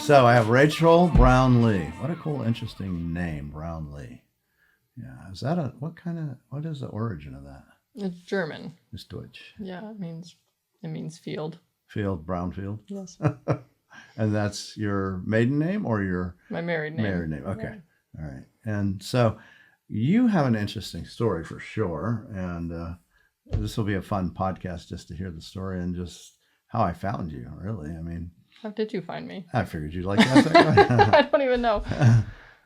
So I have Rachel Brownlee. What a cool, interesting name, Brownlee. Yeah, is that what is the origin of that? It's German. It's Deutsch. Yeah, it means field. Field, brownfield? Yes. And that's your maiden name or your... My married name. Married name, okay. Yeah. All right. And so you have an interesting story for sure. And this will be a fun podcast just to hear the story and just how I found you, really. I mean... How did you find me? I figured you'd like to ask that question. I don't even know.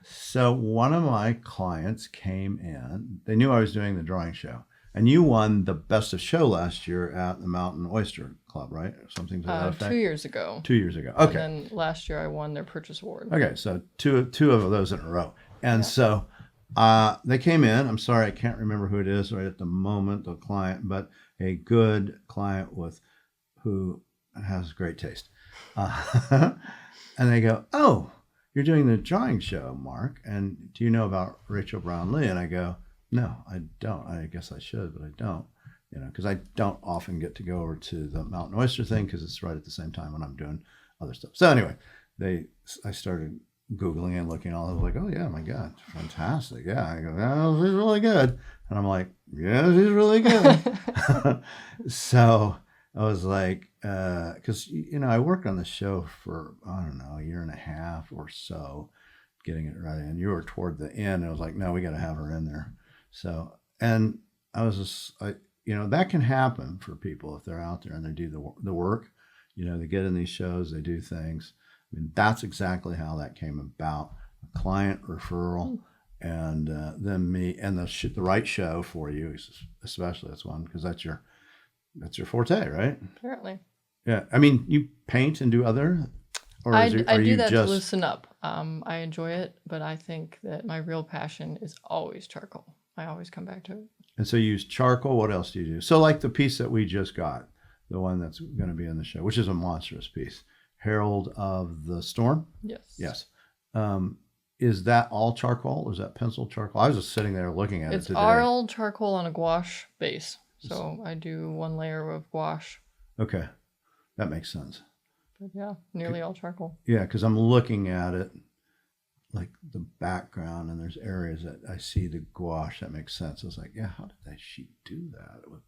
So one of my clients came in. They knew I was doing the drawing show. And you won the Best of Show last year at the Mountain Oyster Club, right? Or something to that effect? 2 years ago. 2 years ago. Okay. And then last year I won their purchase award. Okay, so two of those in a row. And Yeah. so they came in. I'm sorry, I can't remember who it is right at the moment, the client, but a good client who has great taste. And they go, "Oh, you're doing the drawing show, Mark, and do you know about Rachel Brownlee?" And I go, "No, I don't. I guess I should, but I don't, because I don't often get to go over to the Mountain Oyster thing because it's right at the same time when I'm doing other stuff." So anyway, I started Googling and looking. I was like, "Oh yeah, my God, fantastic! Yeah." I go, "Oh, she's really good," and I'm like, "Yeah, she's really good." So I was like, because I worked on the show for I don't know a year and a half or so, getting it ready, and you were toward the end. And I was like, "No, we got to have her in there." So, and I was just, that can happen for people if they're out there and they do the work. They get in these shows, they do things. I mean, that's exactly how that came about. A client referral, and then me, and the right show for you, especially that's one because that's your forte, right? Apparently. Yeah, I mean, you paint and do other, or I are do you that just to loosen up. I enjoy it, but I think that my real passion is always charcoal. I always come back to it. And so you use charcoal. What else do you do? So like the piece that we just got, the one that's going to be in the show, which is a monstrous piece, Herald of the Storm. Yes. Yes. Is that all charcoal? Or is that pencil charcoal? I was just sitting there looking at it today. It's all charcoal on a gouache base. So I do one layer of gouache. Okay. That makes sense. But yeah, nearly all charcoal. Yeah, because I'm looking at it, like the background, and there's areas that I see the gouache. That makes sense. I was like, yeah, how did she do that? It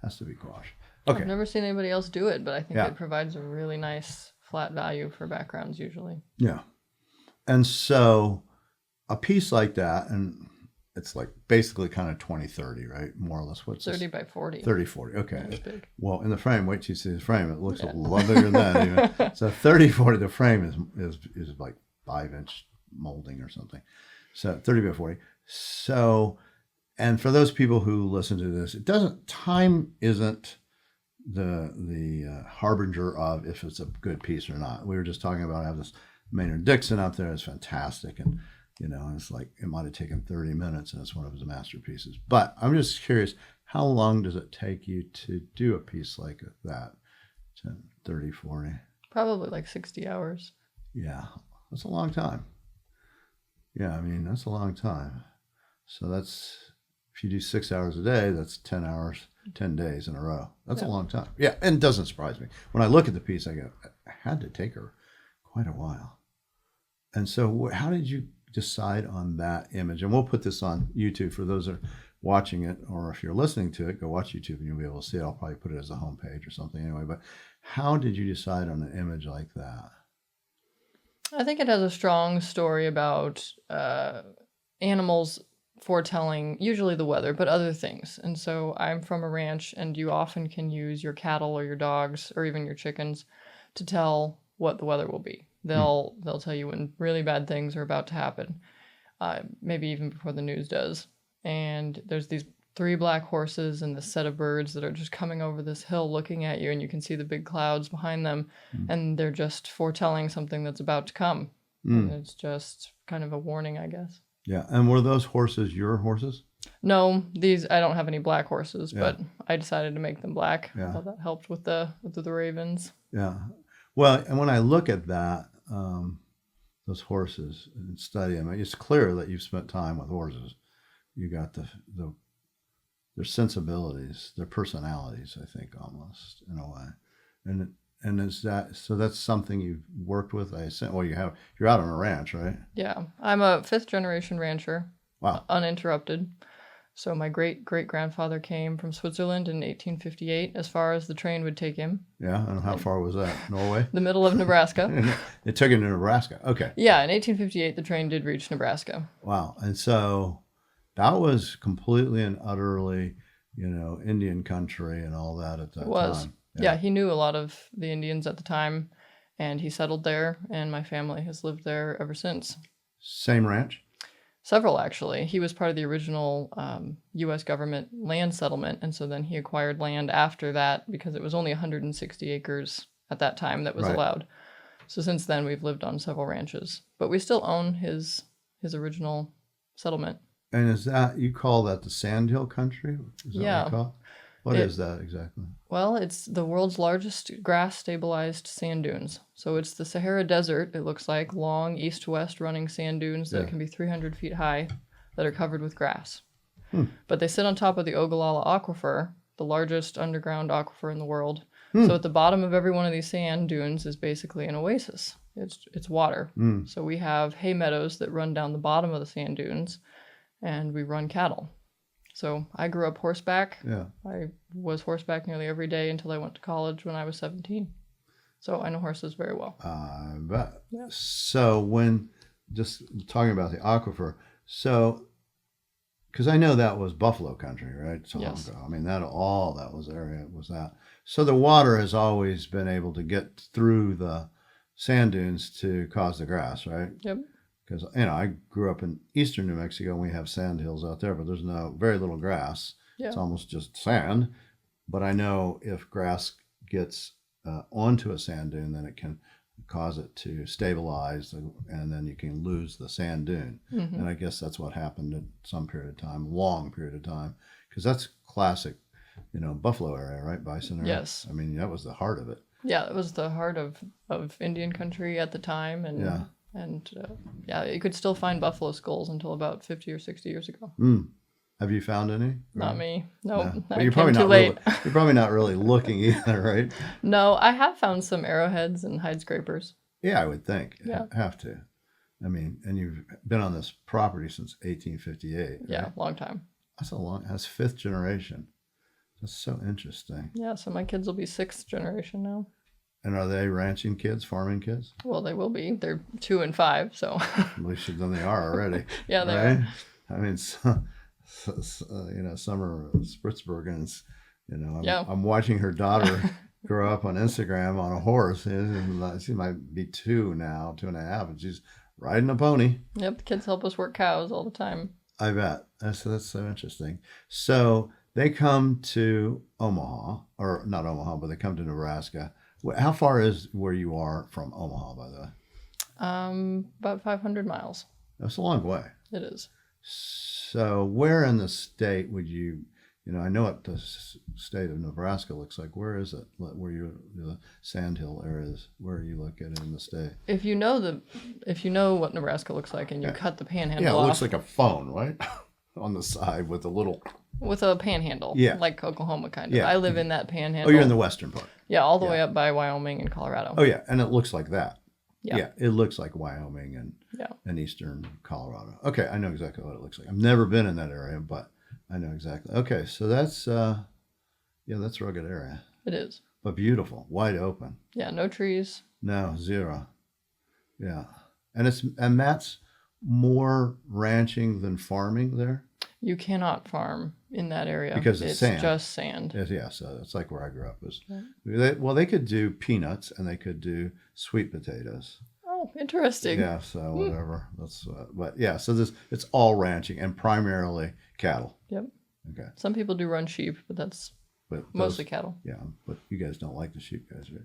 has to be gouache. Okay. I've never seen anybody else do it, but I think Yeah. it provides a really nice flat value for backgrounds usually. Yeah. And so a piece like that, and it's like basically kind of 20-30, right? More or less. What's 30 this? by 40. 30-40. Okay. That's big. Well, in the frame, wait till you see the frame. It looks a lot bigger than that. Even. So 30-40, the frame is like 5-inch molding or something. So 30 by 40. So, and for those people who listen to this, time isn't the harbinger of if it's a good piece or not. We were just talking about, I have this Maynard Dixon out there. It's fantastic. And, it's like, it might have taken 30 minutes and it's one of his masterpieces. But I'm just curious, how long does it take you to do a piece like that? 10, 30, 40? Probably like 60 hours. Yeah, that's a long time. Yeah, I mean, that's a long time. So if you do 6 hours a day, that's 10 hours, 10 days in a row. That's a long time. Yeah, and it doesn't surprise me. When I look at the piece, I go, I had to take her quite a while. And so how did you decide on that image? And we'll put this on YouTube for those that are watching it, or if you're listening to it, go watch YouTube and you'll be able to see it. I'll probably put it as a homepage or something anyway. But how did you decide on an image like that? I think it has a strong story about animals foretelling usually the weather, but other things. And so I'm from a ranch, and you often can use your cattle or your dogs or even your chickens to tell what the weather will be. They'll tell you when really bad things are about to happen, maybe even before the news does. And there's these 3 black horses and this set of birds that are just coming over this hill looking at you, and you can see the big clouds behind them, and they're just foretelling something that's about to come. And it's just kind of a warning, I guess. Yeah, and were those horses your horses? No, I don't have any black horses, but I decided to make them black. Yeah. I thought that helped with the ravens. Yeah. Well, and when I look at that, those horses and study them, it's clear that you've spent time with horses. You got their sensibilities, their personalities, I think, almost in a way. And is that so? That's something you've worked with, I assume. Well, you're out on a ranch, right? Yeah, I'm a fifth generation rancher, Wow. uninterrupted. So my great great grandfather came from Switzerland in 1858, as far as the train would take him. Yeah. And how far was that? Norway? The middle of Nebraska. It took him to Nebraska. Okay. Yeah, in 1858, the train did reach Nebraska. Wow. And so that was completely and utterly, Indian country and all that at that It was. time. Yeah, he knew a lot of the Indians at the time, and he settled there, and my family has lived there ever since. Same ranch? Several, actually. He was part of the original U.S. government land settlement, and so then he acquired land after that because it was only 160 acres at that time that was Right. allowed. So since then, we've lived on several ranches, but we still own his original settlement. And is that, you call that the Sandhill country? Is that Yeah. what you call it? What is that exactly? Well, it's the world's largest grass-stabilized sand dunes. So it's the Sahara Desert, it looks like, long east-west running sand dunes that Yeah. can be 300 feet high that are covered with grass. Hmm. But they sit on top of the Ogallala Aquifer, the largest underground aquifer in the world. So at the bottom of every one of these sand dunes is basically an oasis. It's water. So we have hay meadows that run down the bottom of the sand dunes, and we run cattle. So I grew up horseback. Yeah. I was horseback nearly every day until I went to college when I was 17. So I know horses very well. I bet. Yeah. So when, just talking about the aquifer, so, because I know that was buffalo country, right? So long Yes. ago. I mean, that was area was that. So the water has always been able to get through the sand dunes to cause the grass, right? Yep. Because I grew up in eastern New Mexico, and we have sand hills out there, but there's very little grass. Yeah. It's almost just sand. But I know if grass gets onto a sand dune, then it can cause it to stabilize, and then you can lose the sand dune. Mm-hmm. And I guess that's what happened at some period of time, long period of time, because that's classic, buffalo area, right? Bison area. Yes. I mean, that was the heart of it. Yeah, it was the heart of Indian country at the time. And Yeah. And you could still find buffalo skulls until about 50 or 60 years ago. Have you found any? Not me. Nope. No. I But you're came probably too not late. you're probably not really looking either, right? No, I have found some arrowheads and hide scrapers. Yeah, I would think. Yeah. Have to. I mean, and you've been on this property since 1858. Yeah, right? long time. That's fifth generation. That's so interesting. Yeah, so my kids will be sixth generation now. And are they ranching kids, farming kids? Well, they will be. They're 2 and 5, so. At least than they are already. Yeah, they right? are. I mean, some are Spritzbergens. I'm watching her daughter grow up on Instagram on a horse. And she might be 2 now, 2.5, and she's riding a pony. Yep, the kids help us work cows all the time. I bet. That's so interesting. So they come to Omaha, or not Omaha, but they come to Nebraska. How far is where you are from Omaha, by the way? About 500 miles. That's a long way. It is. So where in the state would you, I know what the state of Nebraska looks like. Where is it? Where the Sandhill areas, where are you located in the state? If you know what Nebraska looks like and you cut the panhandle Yeah, it off looks like a phone, right? On the side with a little... with a panhandle. Yeah. Like Oklahoma kind of. Yeah. I live in that panhandle. Oh, you're in the western part. Yeah, all the way up by Wyoming and Colorado. Oh, yeah, and it looks like that. Yeah. It looks like Wyoming Yeah. and eastern Colorado. Okay, I know exactly what it looks like. I've never been in that area, but I know exactly. Okay, so that's that's a rugged area, It is. but beautiful, wide open. Yeah, no trees. No, zero. Yeah, and that's more ranching than farming there. You cannot farm in that area Because it's sand. Just sand. Yeah, so it's like where I grew up. Yeah. They could do peanuts and they could do sweet potatoes. Oh, interesting. Yeah, so whatever. That's but yeah, so it's all ranching and primarily cattle. Yep. Okay, Some people do run sheep, but that's but mostly cattle. Yeah, but you guys don't like the sheep guys, right?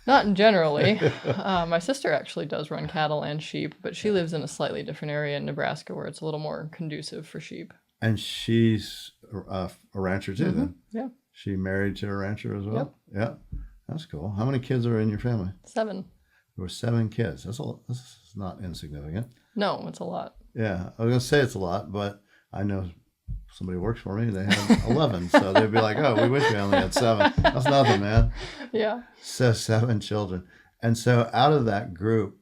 Not generally. My sister actually does run cattle and sheep, but she lives in a slightly different area in Nebraska where it's a little more conducive for sheep. And she's a rancher too. Then Yeah. she married to a rancher as well. Yep. Yeah, that's cool. How many kids are in your family? 7. There were 7 kids. That's not insignificant. No, it's a lot. Yeah, I was gonna say it's a lot, but I know somebody who works for me, they had 11. So they'd be like, oh, we wish we only had 7. That's nothing, man. Yeah. So 7 children. And so out of that group,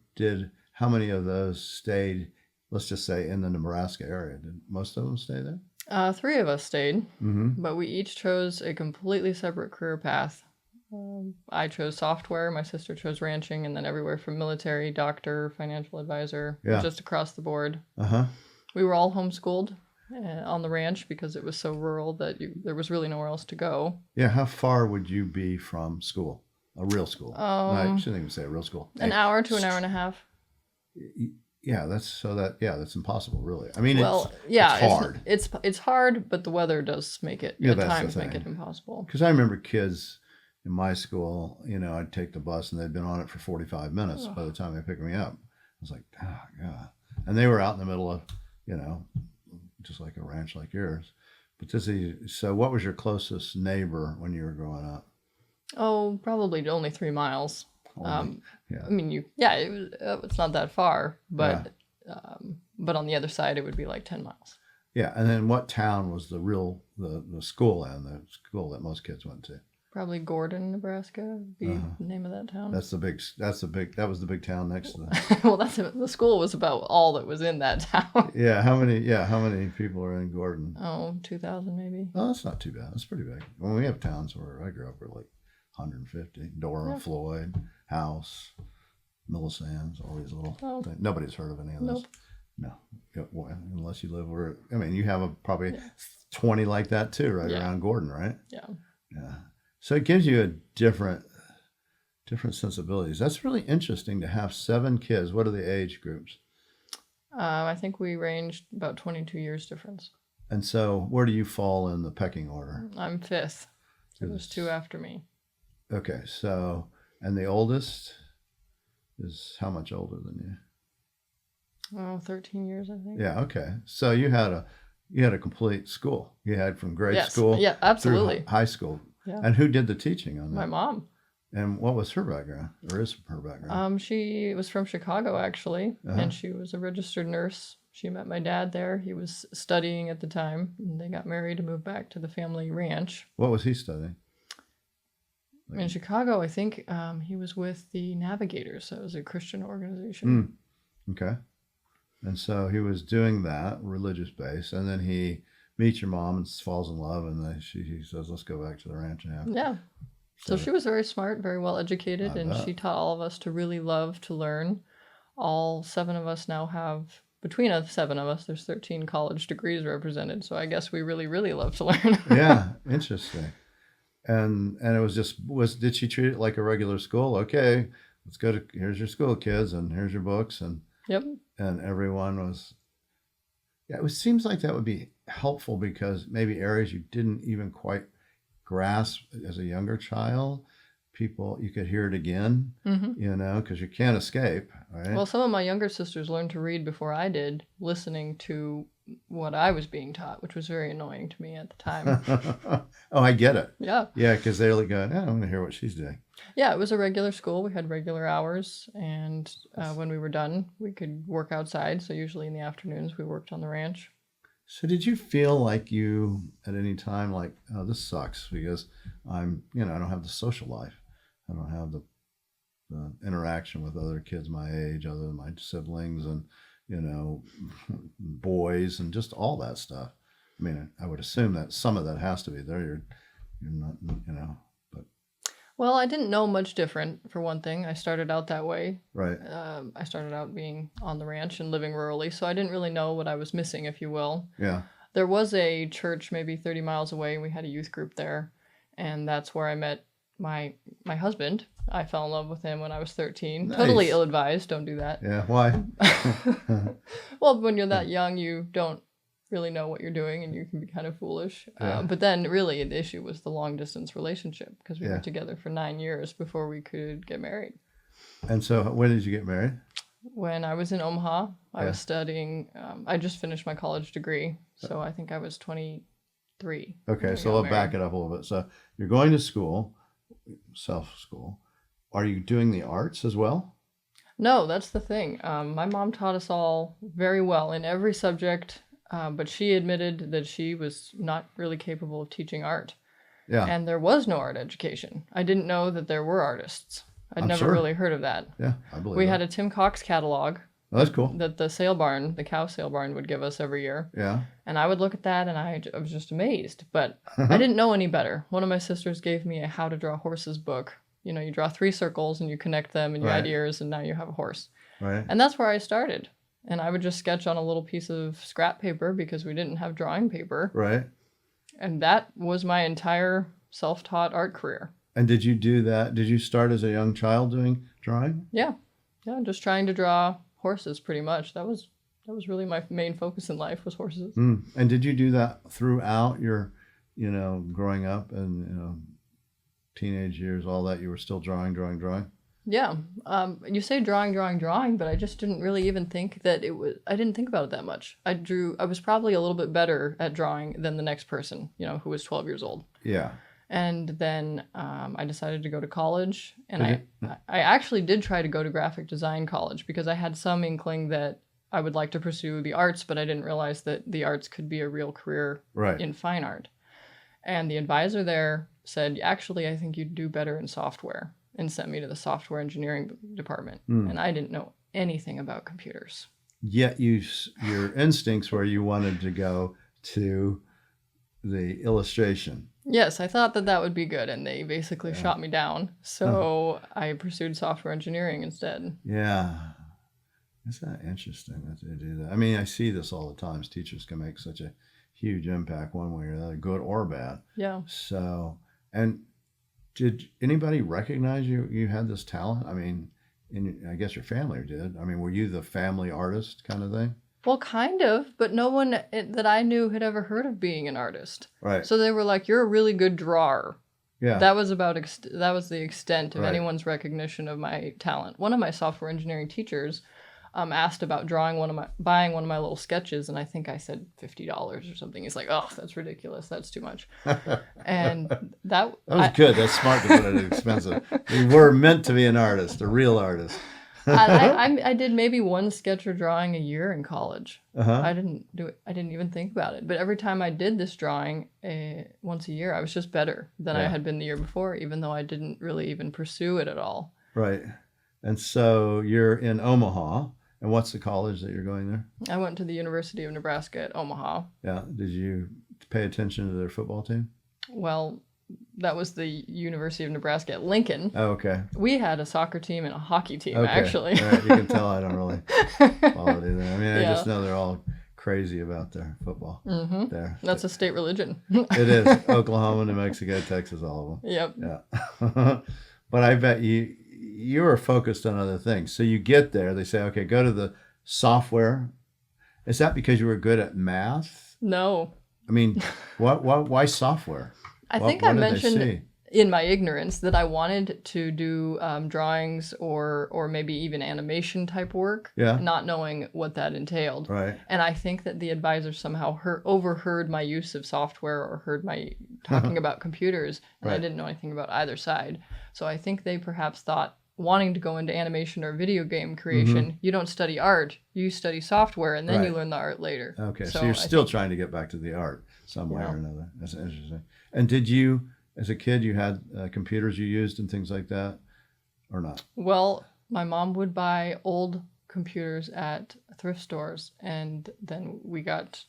how many of those stayed, let's just say, in the Nebraska area? Did most of them stay there? 3 of us stayed, Mm-hmm. but we each chose a completely separate career path. I chose software, my sister chose ranching, and then everywhere from military, doctor, financial advisor, Yeah. just across the board. Uh-huh. We were all homeschooled on the ranch because it was so rural that there was really nowhere else to go. Yeah, how far would you be from school? A real school? No, I shouldn't even say a real school. An hour to an hour and a half. Yeah, that's impossible, really. I mean, Well, it's hard. It's hard, but the weather does make it Yeah, at that's the times make thing. it impossible. Because I remember kids in my school, I'd take the bus and they'd been on it for 45 minutes by the time they picked me up. I was like, oh, God. And they were out in the middle of, just like a ranch like yours. But so what was your closest neighbor when you were growing up? Oh, probably only 3 miles. Yeah. I mean, it's not that far, but on the other side, it would be like 10 miles. Yeah. And then what town was the school in, the school that most kids went to? Probably Gordon, Nebraska would be the name of that town. That was the big town next to the. Well, the school was about all that was in that town. Yeah. How many people are in Gordon? Oh, 2,000 maybe. Oh, that's not too bad. That's pretty big. When we have towns where I grew up, we're like 150. Dora, Floyd, House, Millicent's, all these little things. Nobody's heard of any of those. Nope. No. Unless you live where, you have probably 20 like that too, right around Gordon, right? Yeah. Yeah. So it gives you a different sensibilities. That's really interesting to have 7 kids. What are the age groups? I think we ranged about 22 years difference. And so where do you fall in the pecking order? I'm 5th. There was 2 after me. Okay. So, and the oldest is how much older than you? Oh, 13 years, I think. Yeah. Okay. So you had a complete school. You had from grade school. Yeah, absolutely. Through high school. Yeah. And who did the teaching on that? My mom. And what was her background, or is her background? She was from Chicago, actually, and she was a registered nurse. She met my dad there. He was studying at the time, and they got married and moved back to the family ranch. What was he studying? In Chicago, I think he was with the Navigators, so it was a Christian organization. Okay. And so he was doing that, religious base, and then he meets your mom and falls in love, and then he says, let's go back to the ranch now. Yeah. So she was very smart, very well educated, and she taught all of us to really love to learn. All 7 of us now have, between us, 7 of us, there's 13 college degrees represented, so I guess we really, really love to learn. Yeah, interesting. And it did she treat it like a regular school? Okay, here's your school, kids, and here's your books, and Yep. And everyone was, it seems like that would be helpful because maybe areas you didn't even quite grasp as a younger child, you could hear it again, because you can't escape, right? Well, some of my younger sisters learned to read before I did, listening to what I was being taught, which was very annoying to me at the time. Oh, I get it. Yeah. Yeah, because they're like going, I'm going to hear what she's doing. Yeah, it was a regular school. We had regular hours, and when we were done, we could work outside. So usually in the afternoons, we worked on the ranch. So did you feel like you, at any time, like, oh, this sucks because I don't have the social life. I don't have the interaction with other kids my age, other than my siblings and, boys and just all that stuff. I mean, I would assume that some of that has to be there. You're not, but. Well, I didn't know much different, for one thing. I started out that way. Right. I started out being on the ranch and living rurally, so I didn't really know what I was missing, if you will. Yeah. There was a church maybe 30 miles away, and we had a youth group there, and that's where I met my husband. I fell in love with him when I was 13. Nice. Totally ill-advised. Don't do that. Yeah. Why? Well, when you're that young, you don't really know what you're doing, and you can be kind of foolish. Yeah. But then really the issue was the long-distance relationship, because we Yeah. were together for 9 years before we could get married. And so when did you get married? When I was in Omaha, I was studying, I just finished my college degree, so I think I was 23. Okay, so let's back it up a little bit. So you're going to school, self-school. Are you doing the arts as well? No, that's the thing. My mom taught us all very well in every subject. but she admitted that she was not really capable of teaching art. Yeah. And there was no art education. I didn't know that there were artists. I'd I'm never sure. really heard of that. Yeah, I believe We it. had a Tim Cox catalog Oh, that's cool. that the sale barn, the cow sale barn, would give us every year. Yeah. And I would look at that and I was just amazed. But I didn't know any better. One of my sisters gave me a how to draw horses book. You know, you draw 3 circles and you connect them and you Right. add ears and now you have a horse. Right. And that's where I started. And I would just sketch on a little piece of scrap paper because we didn't have drawing paper. Right. And that was my entire self-taught art career. And did you do that? Did you start as a young child doing drawing? Yeah, just trying to draw horses pretty much. That was really my main focus in life was horses. Mm. And did you do that throughout your, growing up and, teenage years, all that? You were still drawing? Yeah. You say drawing, but I just didn't really even think that it was, I didn't think about it that much. I was probably a little bit better at drawing than the next person, who was 12 years old. Yeah. And then I decided to go to college, and I actually did try to go to graphic design college because I had some inkling that I would like to pursue the arts, but I didn't realize that the arts could be a real career Right. in fine art. And the advisor there said, actually, I think you'd do better in software, and sent me to the software engineering department. And I didn't know anything about computers. Yet your instincts were you wanted to go to the illustration. Yes, I thought that would be good, and they basically shot me down. So I pursued software engineering instead. Yeah. Isn't that interesting that they do that? I mean, I see this all the time. Teachers can make such a huge impact one way or the other, good or bad. Yeah. So, and did anybody recognize you had this talent? I mean, I guess your family did. I mean, were you the family artist kind of thing? Well, kind of, but no one that I knew had ever heard of being an artist. Right. So they were like, "You're a really good drawer." Yeah. That was that was the extent of Right. anyone's recognition of my talent. One of my software engineering teachers asked about buying one of my little sketches, and I think I said $50 or something. He's like, "Oh, that's ridiculous. That's too much." And that was good. That's smart to put it expensive. You were meant to be an artist, a real artist. I did maybe one sketch or drawing a year in college. Uh-huh. I didn't do it. I didn't even think about it. But every time I did this drawing once a year, I was just better than I had been the year before, even though I didn't really even pursue it at all. Right. And so you're in Omaha. And what's the college that you're going there? I went to the University of Nebraska at Omaha. Yeah. Did you pay attention to their football team? Well, that was the University of Nebraska at Lincoln. Oh, okay. We had a soccer team and a hockey team, Okay. actually. All right. You can tell I don't really follow it either. I mean, I just know they're all crazy about their football there. That's a state religion. It is. Oklahoma, New Mexico, Texas, all of them. Yep. Yeah. But I bet you were focused on other things. So you get there, they say, okay, go to the software. Is that because you were good at math? No. I mean, why software? I think I mentioned in my ignorance that I wanted to do drawings or maybe even animation type work, not knowing what that entailed. Right. And I think that the advisor somehow overheard my use of software or heard my talking about computers, and I didn't know anything about either side. So I think they perhaps thought, wanting to go into animation or video game creation, you don't study art, you study software, and then you learn the art later. Okay, so you're still trying to get back to the art some way or another. That's interesting. And did you, as a kid, you had computers you used and things like that, or not? Well, my mom would buy old computers at thrift stores, and then we got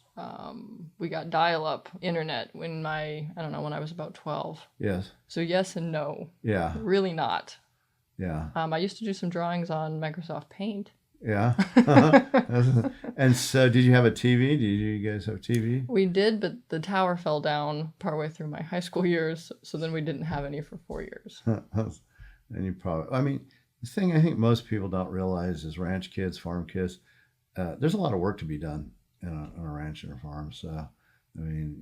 dial-up internet when I was about 12. Yes. So yes and no. Yeah. Really not. Yeah. I used to do some drawings on Microsoft Paint. Yeah. And so did you have a TV? Did you guys have TV? We did, but the tower fell down partway through my high school years, so then we didn't have any for 4 years. And you probably, I mean, the thing I think most people don't realize is ranch kids, farm kids, there's a lot of work to be done on a ranch or a farm. So, I mean,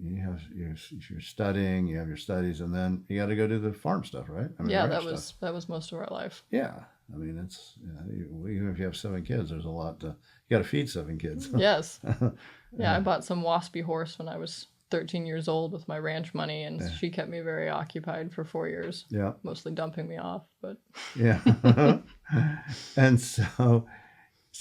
you're studying, you have your studies, and then you got to go do the farm stuff, right? I mean, yeah, that was most of our life. Yeah, I mean, it's even if you have 7 kids, there's a lot you got to feed 7 kids. Yes. Yeah, I bought some waspy horse when I was 13 years old with my ranch money, and she kept me very occupied for 4 years. Yeah, mostly dumping me off, but yeah. And so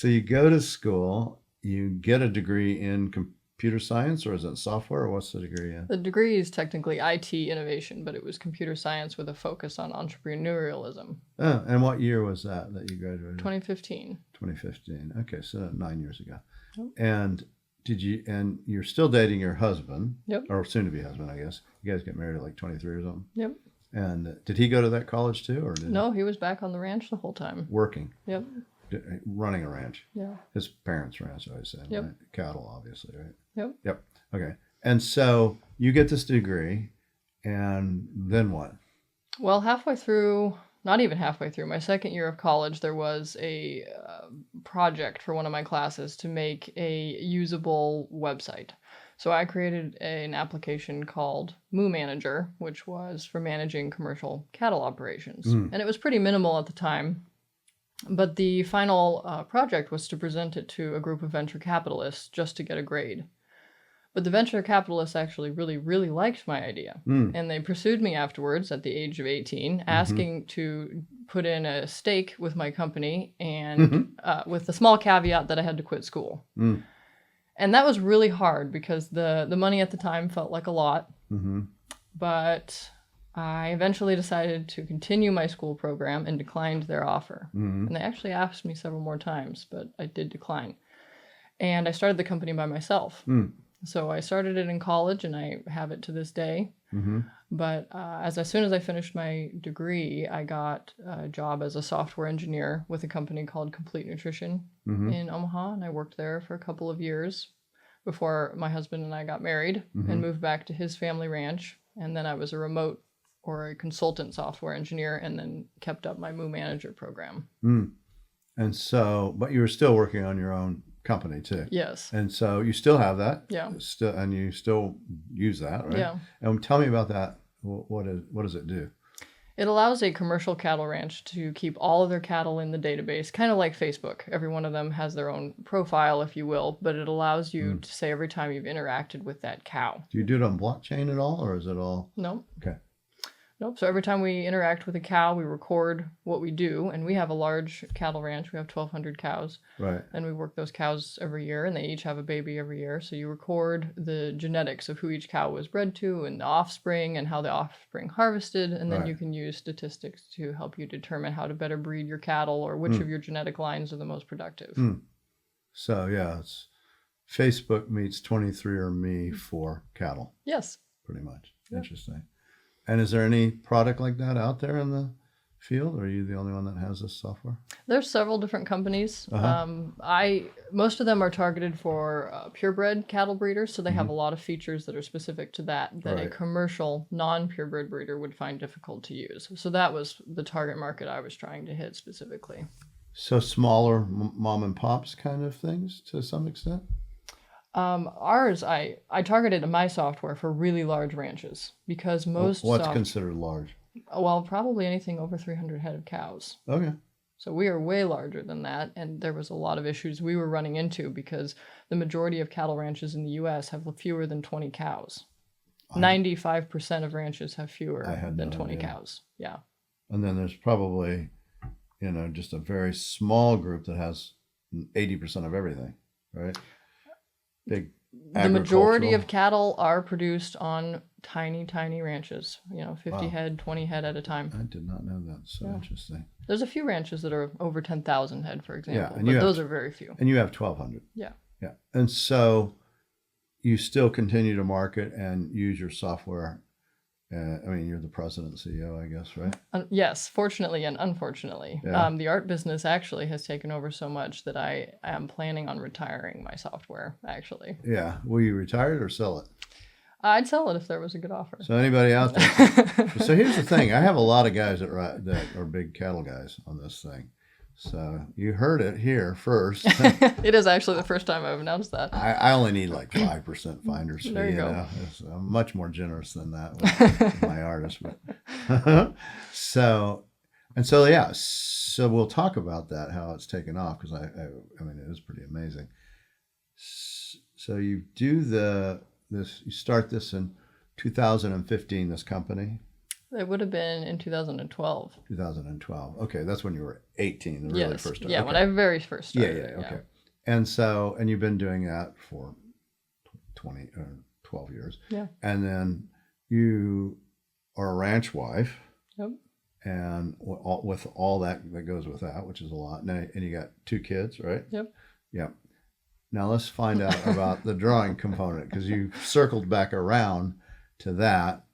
you go to school, you get a degree in computer science, or is it software, or what's the degree in? The degree is technically IT innovation, but it was computer science with a focus on entrepreneurialism. Oh, and what year was that you graduated? 2015. 2015. Okay, so 9 years ago. Yep. And you're still dating your husband, Yep. or soon to be husband, I guess. You guys get married at like 23 or something. Yep. And did he go to that college too, or No, he was back on the ranch the whole time. working, Yep. running a ranch? Yeah. His parents' ranch, I said. Yep. Right? Cattle, obviously, right? Yep. Yep. Okay. And so you get this degree, and then what? Well, not even halfway through, my second year of college, there was a project for one of my classes to make a usable website. So I created an application called Moo Manager, which was for managing commercial cattle operations. And it was pretty minimal at the time. But the final project was to present it to a group of venture capitalists just to get a grade. But the venture capitalists actually really, really liked my idea. And they pursued me afterwards at the age of 18, asking to put in a stake with my company and with the small caveat that I had to quit school. And that was really hard because the money at the time felt like a lot. But I eventually decided to continue my school program and declined their offer. And they actually asked me several more times, but I did decline. And I started the company by myself. So I started it in college, and I have it to this day. But as soon as I finished my degree, I got a job as a software engineer with a company called Complete Nutrition in Omaha, and I worked there for a couple of years before my husband and I got married and moved back to his family ranch. And then I was a remote or a consultant software engineer, and then kept up my Moo Manager program. And so, but you were still working on your own company too. Yes. And so you still have that. Yeah. And you still use that, right? Yeah. And tell me about that. What does it do? It allows a commercial cattle ranch to keep all of their cattle in the database, kind of like Facebook. Every one of them has their own profile, if you will, but it allows you to say every time you've interacted with that cow. Do you do it on blockchain at all, or is it all? No. Okay. Nope. So every time we interact with a cow, we record what we do. And we have a large cattle ranch. We have 1,200 cows. Right. And we work those cows every year, and they each have a baby every year. So you record the genetics of who each cow was bred to and the offspring and how the offspring harvested. And then you can use statistics to help you determine how to better breed your cattle or which of your genetic lines are the most productive. So, yeah, it's Facebook meets 23andMe for cattle. Yes. Pretty much. Yep. Interesting. And is there any product like that out there in the field, or are you the only one that has this software? There's several different companies. Most of them are targeted for purebred cattle breeders, so they have a lot of features that are specific to that a commercial non-purebred breeder would find difficult to use. So that was the target market I was trying to hit specifically. So smaller mom and pops kind of things to some extent? Ours, I targeted my software for really large ranches because most What's considered large? Well, probably anything over 300 head of cows. Okay. So we are way larger than that, and there was a lot of issues we were running into because the majority of cattle ranches in the U.S. have fewer than 20 cows. 95% of ranches have fewer than 20 cows. Yeah. And then there's probably, just a very small group that has 80% of everything, right? Big The majority of cattle are produced on tiny, tiny ranches, 50 head, 20 head at a time. I did not know that. So interesting. There's a few ranches that are over 10,000 head, for example, and but those are very few. And you have 1,200. Yeah. Yeah. And so you still continue to market and use your software. You're the president and CEO, I guess, right? Yes, fortunately and unfortunately. Yeah. The art business actually has taken over so much that I am planning on retiring my software, actually. Yeah. Will you retire it or sell it? I'd sell it if there was a good offer. So anybody out there? So here's the thing. I have a lot of guys that are big cattle guys on this thing. So you heard it here first. It is actually the first time I've announced that. I only need like 5% finder's fee. There you go. I'm much more generous than that with my artist. But so we'll talk about that, how it's taken off, because it is pretty amazing. So you do you start this in 2015, this company. It would have been in 2012. 2012. Okay, that's when you were 18. The really first. Yeah, okay. when I very first started. Yeah. Okay. And you've been doing that for 20 or 12 years. Yeah. And then you are a ranch wife. Yep. And with all that goes with that, which is a lot. And you got 2 kids, right? Yep. Yep. Now let's find out about the drawing component, because you circled back around to that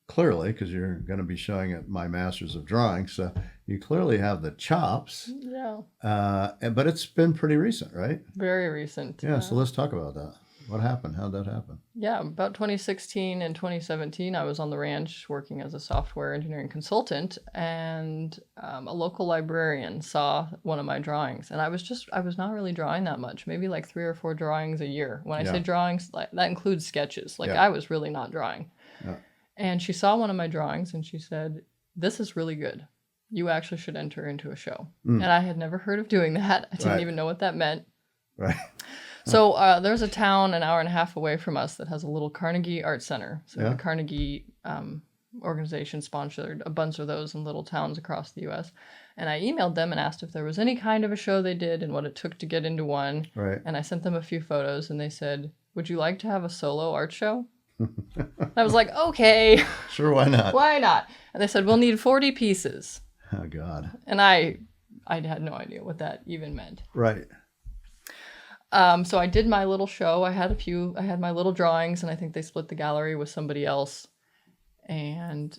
clearly, because you're going to be showing at my Masters of Drawing. So you clearly have the chops. Yeah. But it's been pretty recent, right? Very recent. Yeah. So let's talk about that. What happened? How'd that happen? Yeah, about 2016 and 2017, I was on the ranch working as a software engineering consultant, and a local librarian saw one of my drawings, and I was not really drawing that much, maybe like 3 or 4 drawings a year. When I say drawings, like, that includes sketches. Like, I was really not drawing. Yeah. And she saw one of my drawings, and she said, "This is really good. You actually should enter into a show." And I had never heard of doing that. I didn't even know what that meant. Right. So there's a town an hour and a half away from us that has a little Carnegie Art Center. So the Carnegie organization sponsored a bunch of those in little towns across the U.S. And I emailed them and asked if there was any kind of a show they did and what it took to get into one. Right. And I sent them a few photos, and they said, "Would you like to have a solo art show?" I was like, okay. Sure, why not? Why not? And they said, "We'll need 40 pieces." Oh, God. And I had no idea what that even meant. Right. So I did my little show. I had my little drawings, and I think they split the gallery with somebody else. And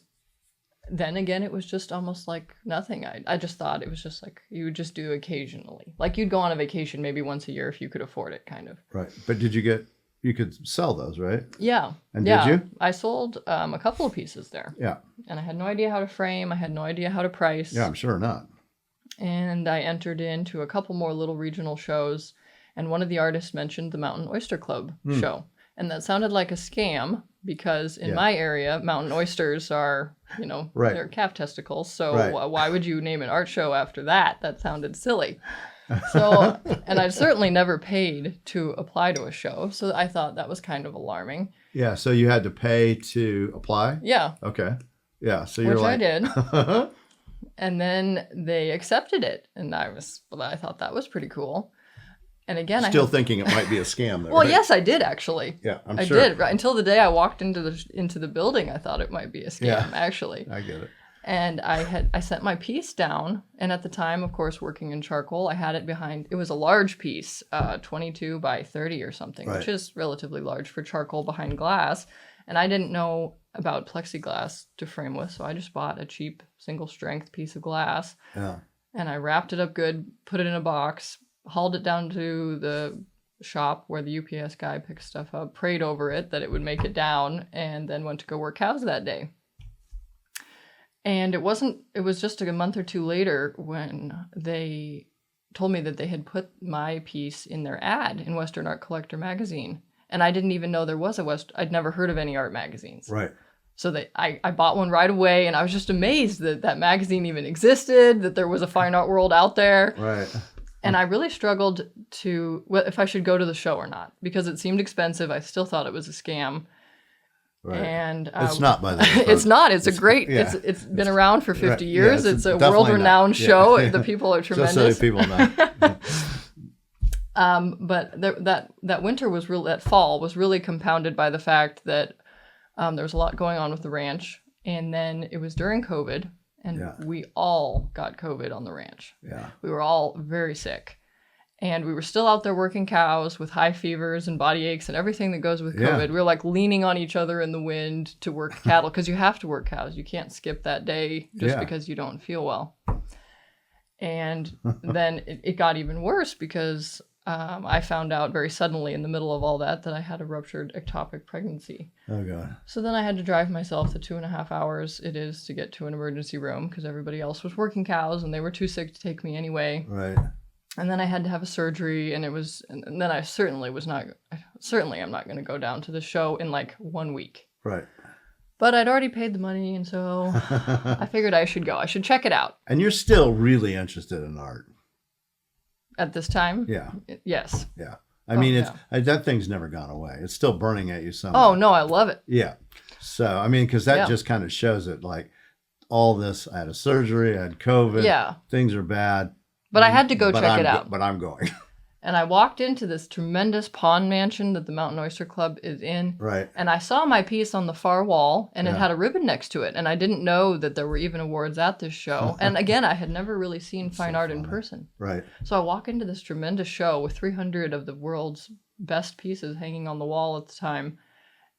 then again, it was just almost like nothing. I just thought it was just like you would just do occasionally. Like, you'd go on a vacation maybe once a year if you could afford it, kind of. Right. But you could sell those, right? Yeah. And did you? I sold a couple of pieces there. Yeah. And I had no idea how to frame. I had no idea how to price. Yeah, I'm sure not. And I entered into a couple more little regional shows. And one of the artists mentioned the Mountain Oyster Club show. And that sounded like a scam, because in my area, mountain oysters are, they're calf testicles. So why would you name an art show after that? That sounded silly. So, and I'd certainly never paid to apply to a show. So I thought that was kind of alarming. Yeah. So you had to pay to apply? Yeah. Okay. Yeah. So you're Which like... I did. And then they accepted it. And I thought that was pretty cool. And again, still thinking it might be a scam, though. Well, right? yes, I did actually. Yeah, I did. Right until the day I walked into the building, I thought it might be a scam. Actually, I get it. And I sent my piece down, and at the time, of course, working in charcoal, I had it behind. It was a large piece, 22 by 30 or something, which is relatively large for charcoal behind glass. And I didn't know about plexiglass to frame with, so I just bought a cheap single strength piece of glass. Yeah. And I wrapped it up good, put it in a box, hauled it down to the shop where the UPS guy picked stuff up, prayed over it that it would make it down, and then went to go work cows that day. And it was just a month or two later when they told me that they had put my piece in their ad in Western Art Collector magazine. And I didn't even know there was I'd never heard of any art magazines. Right. So I bought one right away, and I was just amazed that magazine even existed, that there was a fine art world out there. Right. And I really struggled if I should go to the show or not, because it seemed expensive. I still thought it was a scam. Right. And it's not, by the way. It's not. It's it's been around for 50 years. Yeah, it's a world-renowned show. The people are tremendous. Just so people know. But that winter that fall was really compounded by the fact that there was a lot going on with the ranch, and then it was during COVID. And we all got COVID on the ranch. Yeah. We were all very sick. And we were still out there working cows with high fevers and body aches and everything that goes with COVID. We were like leaning on each other in the wind to work cattle, because you have to work cows. You can't skip that day just because you don't feel well. And then it got even worse, because I found out very suddenly in the middle of all that I had a ruptured ectopic pregnancy. Oh, God. So then I had to drive myself the 2.5 hours it is to get to an emergency room, because everybody else was working cows and they were too sick to take me anyway. Right. And then I had to have a surgery, and then I I'm not going to go down to the show in like 1 week. Right. But I'd already paid the money, and so I figured I should go. I should check it out. And you're still really interested in art. At this time? Yeah. Yes. Yeah. I mean, that thing's never gone away. It's still burning at you somewhere. Oh, no, I love it. Yeah. So, I mean, because that just kind of shows it, like, all this, I had a surgery, I had COVID. Yeah. Things are bad. But I had to go check it out. But I'm going. And I walked into this tremendous pond mansion that the Mountain Oyster Club is in. Right. And I saw my piece on the far wall, and it Yeah. had a ribbon next to it. And I didn't know that there were even awards at this show. And again, I had never really seen fine art in person. Right. So I walk into this tremendous show with 300 of the world's best pieces hanging on the wall at the time.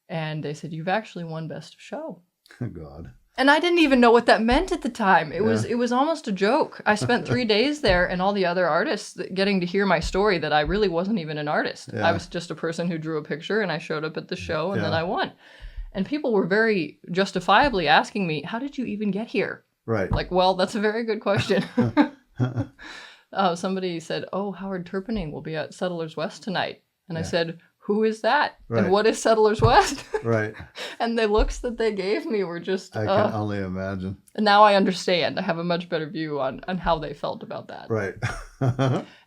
And they said, "You've actually won Best of Show." God. And I didn't even know what that meant at the time. It was almost a joke. I spent 3 days there, and all the other artists getting to hear my story that I really wasn't even an artist. Yeah. I was just a person who drew a picture, and I showed up at the show, and then I won. And people were very justifiably asking me, "How did you even get here?" Right. Like, well, that's a very good question. Somebody said, "Oh, Howard Turpinning will be at Settlers West tonight." And I said, "Who is that? Right. And what is Settlers West?" Right. And the looks that they gave me were just... I can only imagine. And now I understand. I have a much better view on how they felt about that. Right.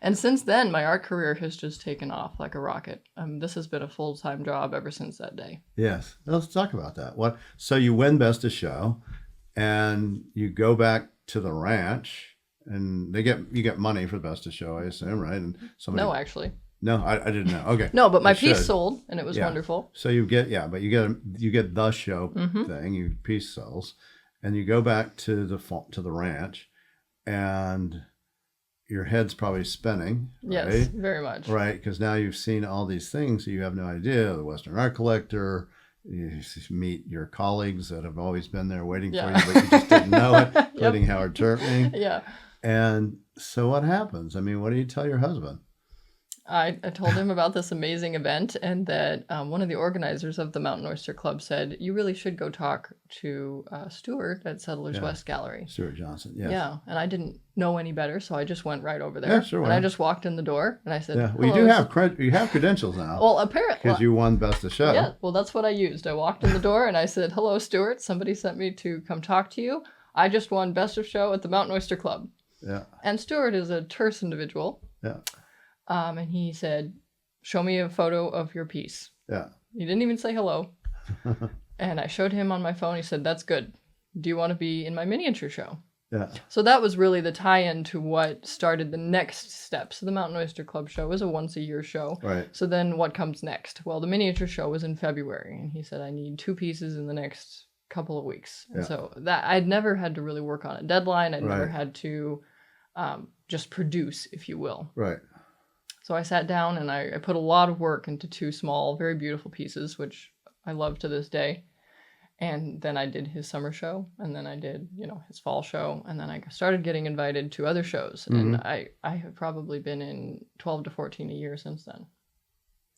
And since then, my art career has just taken off like a rocket. This has been a full-time job ever since that day. Yes. Let's talk about that. So you win Best of Show, and you go back to the ranch, and you get money for the Best of Show, I assume, right? And No, actually. No, I didn't know. Okay. No, but my You piece should. sold, and it was wonderful. So you get the show thing. Your piece sells, and you go back to the ranch, and your head's probably spinning. Yes, right? very much. Right, because now you've seen all these things, so you have no idea. The Western Art Collector. You meet your colleagues that have always been there waiting for you, but you just didn't know it, including Howard Turpinning. Yeah. And so what happens? I mean, what do you tell your husband? I told him about this amazing event, and that one of the organizers of the Mountain Oyster Club said, "You really should go talk to Stuart at Settlers West Gallery." Stuart Johnson, yes. Yeah, and I didn't know any better, so I just went right over there. Yeah, sure. And I just walked in the door, and I said, Yeah, well, you "Hello, do have credentials now. Well, apparently, because you won Best of Show. yeah. Well, that's what I used. I walked in the door, and I said, "Hello, Stuart. Somebody sent me to come talk to you. I just won Best of Show at the Mountain Oyster Club." Yeah. And Stuart is a terse individual. Yeah. And he said, "Show me a photo of your piece." Yeah. He didn't even say hello. And I showed him on my phone. He said, "That's good. Do you want to be in my miniature show?" Yeah. So that was really the tie-in to what started the next steps. The Mountain Oyster Club show is a once-a-year show. Right. So then what comes next? Well, the miniature show was in February, and he said, "I need 2 pieces in the next couple of weeks." And so that I'd never had to really work on a deadline. I'd never had to just produce, if you will. Right. So I sat down and I put a lot of work into 2 small, very beautiful pieces, which I love to this day. And then I did his summer show, and then I did, his fall show, and then I started getting invited to other shows. And I have probably been in 12 to 14 a year since then,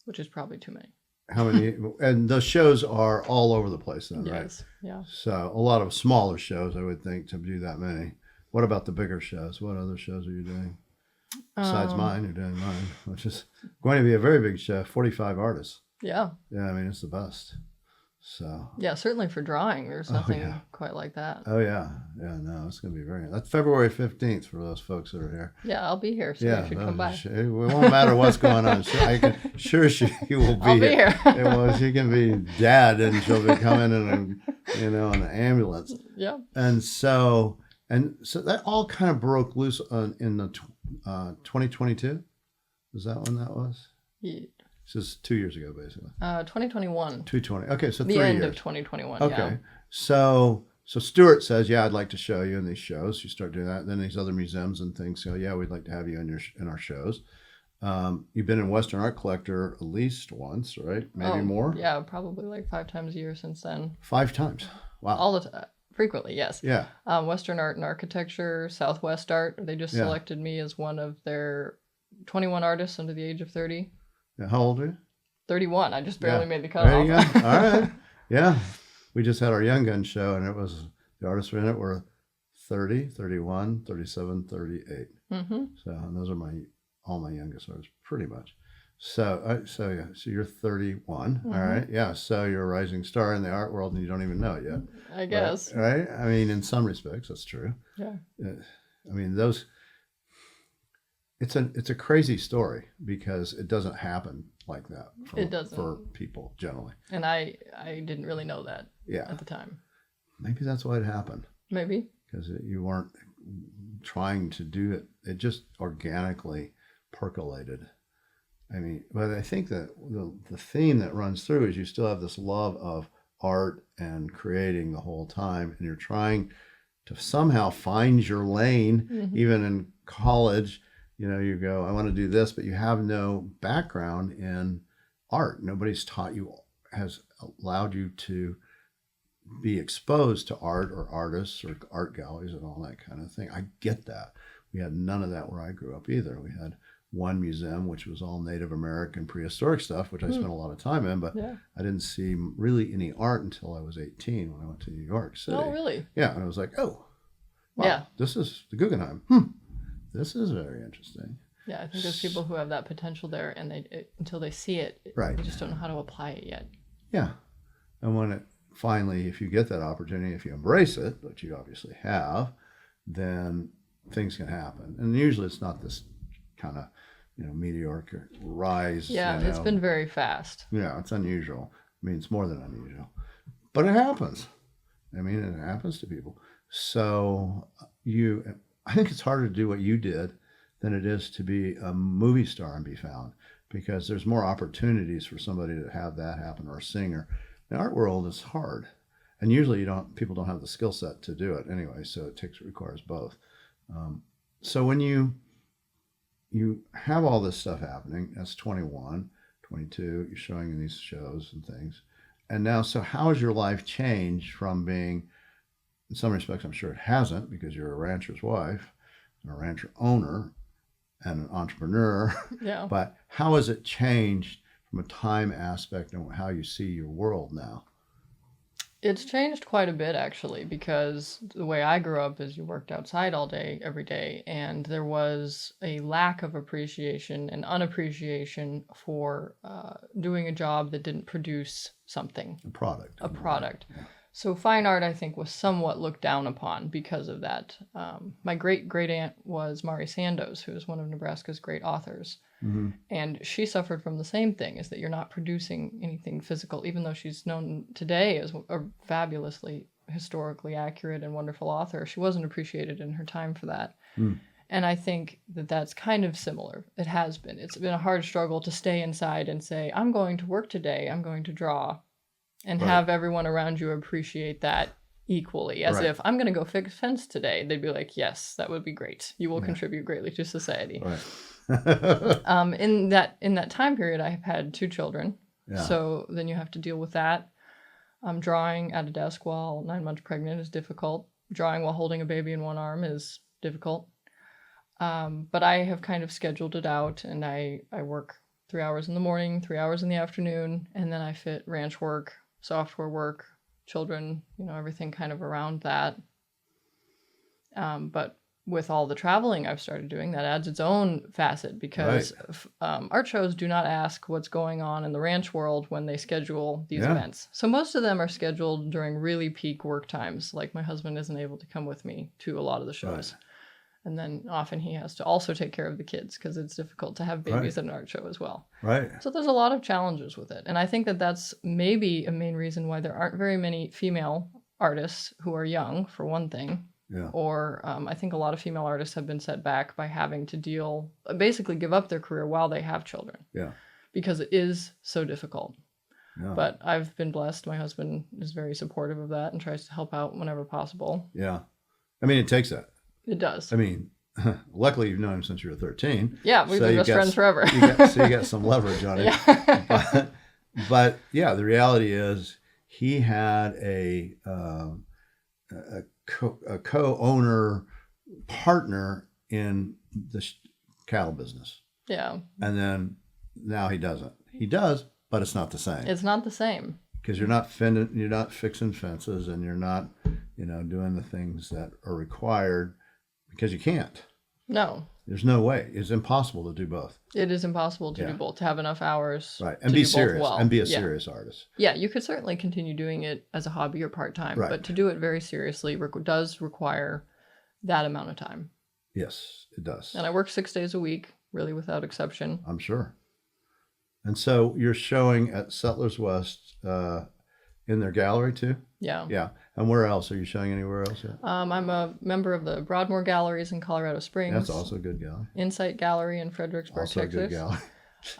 which is probably too many. How many? And those shows are all over the place then, right? Yes, yeah. So a lot of smaller shows, I would think, to do that many. What about the bigger shows? What other shows are you doing? Besides mine, you're doing mine, which is going to be a very big show, 45 artists. Yeah. Yeah, I mean, it's the best. So. Yeah, certainly for drawing, there's nothing quite like that. Oh, yeah. Yeah, no, it's going to be that's February 15th for those folks that are here. Yeah, I'll be here, so you should come by. It won't matter what's going on. She will be I'll be here. She can be dad, and she'll be coming in an ambulance. Yeah. And so that all kind of broke loose in the 2022. Is that when that was? Yeah. This is 2 years ago, basically. 2021. 220. Okay, so the 3 end years. of 2021. Okay, yeah. so Stuart says, "Yeah, I'd like to show you in these shows." You start doing that. Then these other museums and things go, "Yeah, we'd like to have you in our shows." You've been in Western Art Collector at least once, right? Maybe more. Yeah, probably like 5 times a year since then. 5 times. Wow. All the time. Frequently, yes. Yeah. Western Art and Architecture, Southwest Art, they just selected me as one of their 21 artists under the age of 30. Yeah, how old are you? 31. I just barely made the There you cutoff. go. All right. Yeah. We just had our Young Gun show, and the artists in it were 30, 31, 37, 38. Mm-hmm. So, and those are all my youngest artists, pretty much. So you're 31. Mm-hmm. All right. Yeah. So you're a rising star in the art world, and you don't even know it yet. I guess. Right? I mean, in some respects, that's true. Yeah. I mean, it's a crazy story because it doesn't happen like that It doesn't. for people generally. And I didn't really know that at the time. Maybe that's why it happened. Maybe. Because you weren't trying to do it. It just organically percolated. I mean, but I think that the theme that runs through is you still have this love of art and creating the whole time, and you're trying to somehow find your lane. Even in college, you go, I want to do this, but you have no background in art. Nobody's taught you, has allowed you to be exposed to art or artists or art galleries and all that kind of thing. I get that. We had none of that where I grew up either. We had one museum, which was all Native American prehistoric stuff, which I spent a lot of time in, but I didn't see really any art until I was 18 when I went to New York City. Oh, really? Yeah, and I was like, oh, wow, yeah, this is the Guggenheim. This is very interesting. Yeah, I think there's people who have that potential there, and until they see it, right, they just don't know how to apply it yet. Yeah, and when it finally, if you get that opportunity, if you embrace it, which you obviously have, then things can happen. And usually it's not this kind of, meteoric rise. Yeah, it's been very fast. Yeah, it's unusual. I mean, it's more than unusual. But it happens. I mean, it happens to people. So I think it's harder to do what you did than it is to be a movie star and be found, because there's more opportunities for somebody to have that happen, or a singer. The art world is hard. And usually people don't have the skill set to do it anyway, so it requires both. So when you have all this stuff happening, that's 21, 22, you're showing in these shows and things. And now, so how has your life changed from being, in some respects, I'm sure it hasn't, because you're a rancher's wife, and a rancher owner, and an entrepreneur. Yeah. But how has it changed from a time aspect and how you see your world now? It's changed quite a bit, actually, because the way I grew up is you worked outside all day, every day, and there was a lack of appreciation and unappreciation for doing a job that didn't produce something. A product. A product. Yeah. So fine art, I think, was somewhat looked down upon because of that. My great-great-aunt was Mari Sandoz, who is one of Nebraska's great authors. Mm-hmm. And she suffered from the same thing, is that you're not producing anything physical, even though she's known today as a fabulously historically accurate and wonderful author. She wasn't appreciated in her time for that. Mm. And I think that that's kind of similar. It has been. It's been a hard struggle to stay inside and say, I'm going to work today, I'm going to draw, and have everyone around you appreciate that equally, as if I'm going to go fix fence today. They'd be like, yes, that would be great. You will contribute greatly to society. Right. In that time period, I have had 2 children. Yeah. So then you have to deal with that. Drawing at a desk while 9 months pregnant is difficult. Drawing while holding a baby in one arm is difficult. But I have kind of scheduled it out, and I work 3 hours in the morning, 3 hours in the afternoon, and then I fit ranch work, software work, children, everything kind of around that. But with all the traveling I've started doing, that adds its own facet, because art shows do not ask what's going on in the ranch world when they schedule these events. So most of them are scheduled during really peak work times. Like my husband isn't able to come with me to a lot of the shows. Right. And then often he has to also take care of the kids, because it's difficult to have babies at an art show as well. Right. So there's a lot of challenges with it. And I think that that's maybe a main reason why there aren't very many female artists who are young, for one thing. Yeah. Or I think a lot of female artists have been set back by having to basically give up their career while they have children. Yeah. Because it is so difficult. Yeah. But I've been blessed. My husband is very supportive of that and tries to help out whenever possible. Yeah. I mean, it takes that. It does. I mean, luckily you've known him since you were 13. Yeah, we've been best friends forever. So you got some leverage on it. Yeah. But yeah, the reality is he had a co-owner partner in the cattle business. Yeah. And then now he doesn't. He does, but it's not the same. It's not the same. Because you're not fixing fences, and you're not, doing the things that are required, because you can't. No. There's no way. It's impossible to do both. It is impossible to do both, to have enough hours. Right. And be serious. Well. And be a serious artist. Yeah, you could certainly continue doing it as a hobby or part-time, but to do it very seriously does require that amount of time. Yes, it does. And I work 6 days a week, really without exception. I'm sure. And so you're showing at Settlers West in their gallery too? Yeah. Yeah. And where else? Are you showing anywhere else yet? I'm a member of the Broadmoor Galleries in Colorado Springs. That's also a good gallery. Insight Gallery in Fredericksburg, also Texas. Also a good gallery.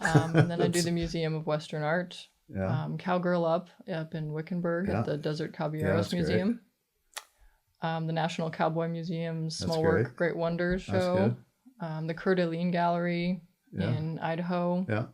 And then I do the Museum of Western Art. Yeah. Cowgirl up in Wickenburg Yeah. at the Desert Yeah, Caballeros that's great. Museum. The National Cowboy Museum's That's Small great. Work, Great Wonders That's show. good. The Coeur d'Alene Gallery Yeah. in Idaho. Yeah.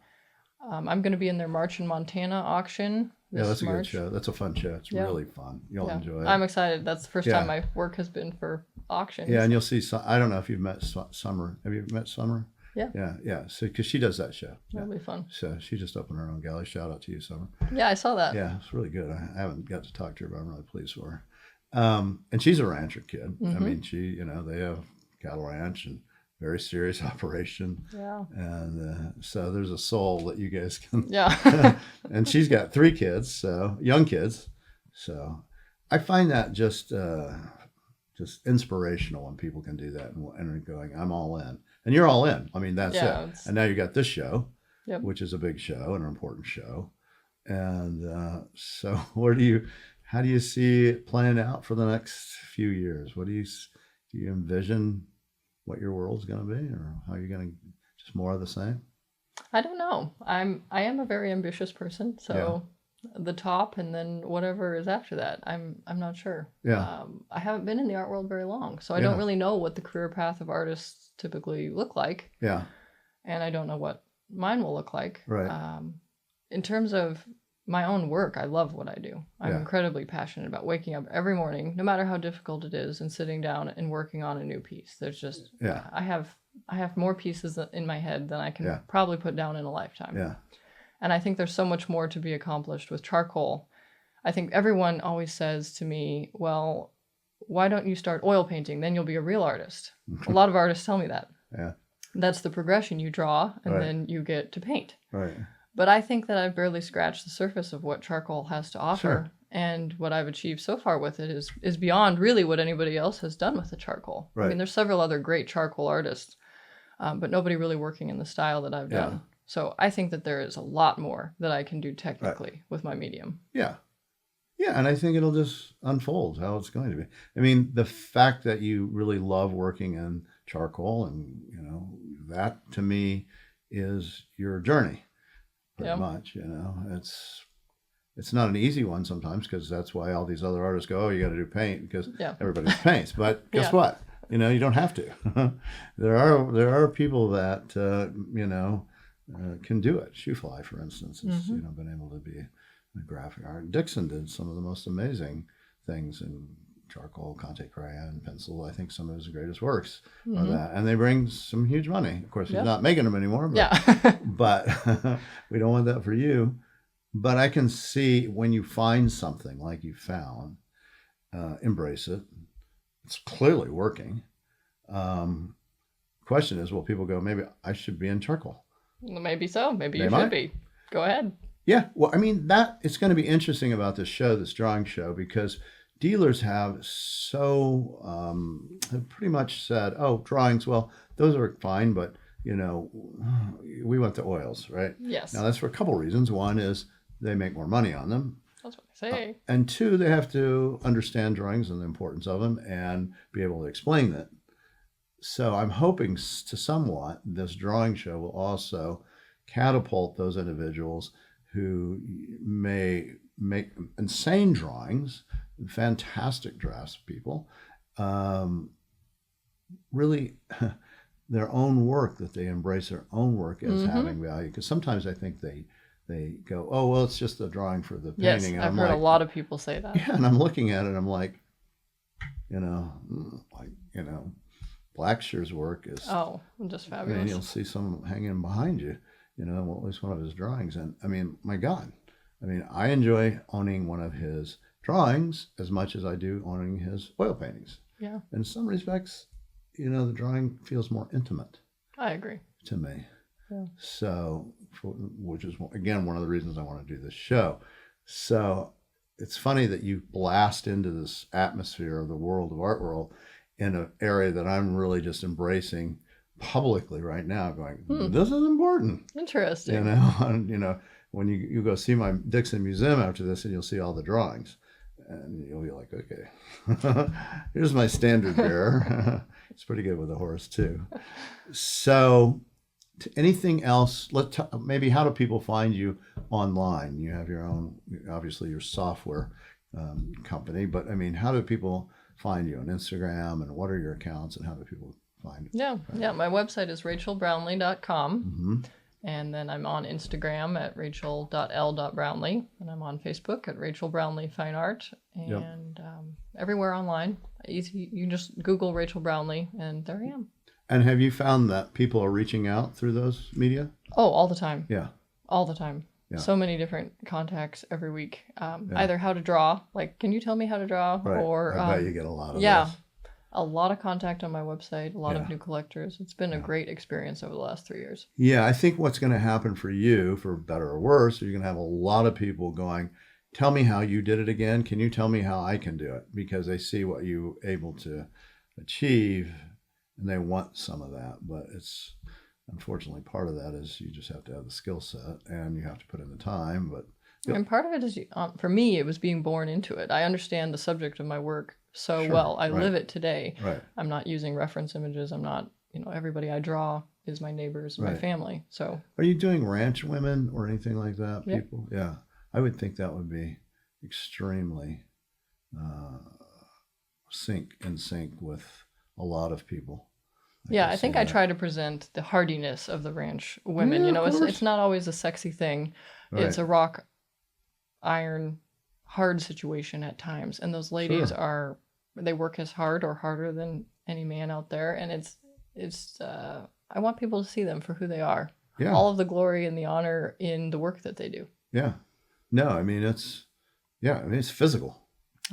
I'm going to be in their March in Montana auction Yeah, this that's a good March. show. That's a fun show. It's Yeah. really fun. You'll Yeah. enjoy it. I'm excited. That's the first Yeah. time my work has been for auctions. Yeah, and you'll see. I don't know if you've met Summer. Have you met Summer? Yeah. Yeah, yeah. So, because she does that show. That'll be fun. So she just opened her own gallery. Shout out to you, Summer. Yeah, I saw that. Yeah, it's really good. I haven't got to talk to her, but I'm really pleased for her. And she's a rancher kid. I mean, they have cattle ranch and very serious operation. Yeah. And so there's a soul that you guys can. Yeah. And she's got 3 kids, so young kids. So I find that just inspirational when people can do that and are going, I'm all in. And you're all in. I mean, that's it. And now you got this show, which is a big show and an important show. And so how do you see it playing out for the next few years? Do you envision what your world's going to be, or how you're going to just more of the same? I don't know. I am a very ambitious person, so the top and then whatever is after that, I'm not sure. Yeah. I haven't been in the art world very long, so I don't really know what the career path of artists typically look like. Yeah. And I don't know what mine will look like. Right. In terms of my own work, I love what I do. I'm incredibly passionate about waking up every morning, no matter how difficult it is, and sitting down and working on a new piece. There's just I have more pieces in my head than I can probably put down in a lifetime. Yeah. And I think there's so much more to be accomplished with charcoal. I think everyone always says to me, well, why don't you start oil painting? Then you'll be a real artist. A lot of artists tell me that. Yeah. That's the progression. You draw and then you get to paint. Right. But I think that I've barely scratched the surface of what charcoal has to offer. Sure. And what I've achieved so far with it is beyond really what anybody else has done with the charcoal. Right. I mean, there's several other great charcoal artists, but nobody really working in the style that I've done. So I think that there is a lot more that I can do technically with my medium. Yeah. Yeah, and I think it'll just unfold how it's going to be. I mean, the fact that you really love working in charcoal and, that to me is your journey. Pretty much, it's not an easy one sometimes, because that's why all these other artists go, oh, you got to do paint, because everybody paints. But guess what? You don't have to. There are people that can do it. Shoe Fly, for instance, has been able to be a graphic art. Dixon did some of the most amazing things in charcoal, Conte crayon, pencil. I think some of his greatest works are that, and they bring some huge money. Of course, he's not making them anymore. But, but we don't want that for you. But I can see when you find something like you found, embrace it. It's clearly working. Question is, will people go, maybe I should be in charcoal? Maybe so. Maybe you should be. Go ahead. Yeah. Well, I mean, it's going to be interesting about this show, this drawing show, because dealers have have pretty much said, oh, drawings, well, those are fine, but, we want the oils, right? Yes. Now, that's for a couple reasons. One is they make more money on them. That's what I say. And 2, they have to understand drawings and the importance of them and be able to explain it. So I'm hoping to somewhat this drawing show will also catapult those individuals who may make insane drawings, fantastic draftspeople, really their own work, that they embrace their own work as having value. Because sometimes I think they go, oh, well, it's just a drawing for the painting. Yes, I've heard a lot of people say that. Yeah, and I'm looking at it, and I'm like, Blackshear's work is just fabulous. And you'll see some hanging behind you, at least one of his drawings. And I mean, my God, I enjoy owning one of his drawings as much as I do owning his oil paintings. Yeah. In some respects, the drawing feels more intimate. I agree. To me. Yeah. So, which is, again, one of the reasons I want to do this show. So it's funny that you blast into this atmosphere of the world of art world in an area that I'm really just embracing publicly right now, going, this is important. Interesting. And, when you go see my Dixon Museum after this, and you'll see all the drawings, and you'll be like, okay, here's my standard bearer. It's pretty good with a horse too. So anything else? Maybe how do people find you online? You have your own, obviously your software company, but I mean, how do people find you on Instagram, and what are your accounts, and how do people find you? Yeah. My website is rachelbrownlee.com. Mm-hmm. And then I'm on Instagram at rachel.l.brownlee. And I'm on Facebook at Rachel Brownlee Fine Art. And everywhere online. Easy. You just Google Rachel Brownlee, and there I am. And have you found that people are reaching out through those media? Oh, all the time. Yeah. All the time. Yeah. So many different contacts every week. Either how to draw, like, can you tell me how to draw? Right. Or I bet you get a lot of yeah, those. a lot of contact on my website, a lot of new collectors. It's been a great experience over the last 3 years. Yeah, I think what's going to happen for you, for better or worse, you're going to have a lot of people going, tell me how you did it again. Can you tell me how I can do it? Because they see what you were able to achieve, and they want some of that. But it's unfortunately part of that is you just have to have the skill set, and you have to put in the time. But and part of it is, for me, it was being born into it. I understand the subject of my work so well. I live it today. Right. I'm not using reference images. I'm not, everybody I draw is my neighbors and my family. So are you doing ranch women or anything like that, Yeah. people? Yeah. I would think that would be extremely in sync with a lot of people. I think I try to present the hardiness of the ranch women. Yeah, it's not always a sexy thing. Right. It's a rock, iron, hard situation at times. And those ladies they work as hard or harder than any man out there. And it's I want people to see them for who they are. Yeah. All of the glory and the honor in the work that they do. Yeah. No, I mean, it's physical.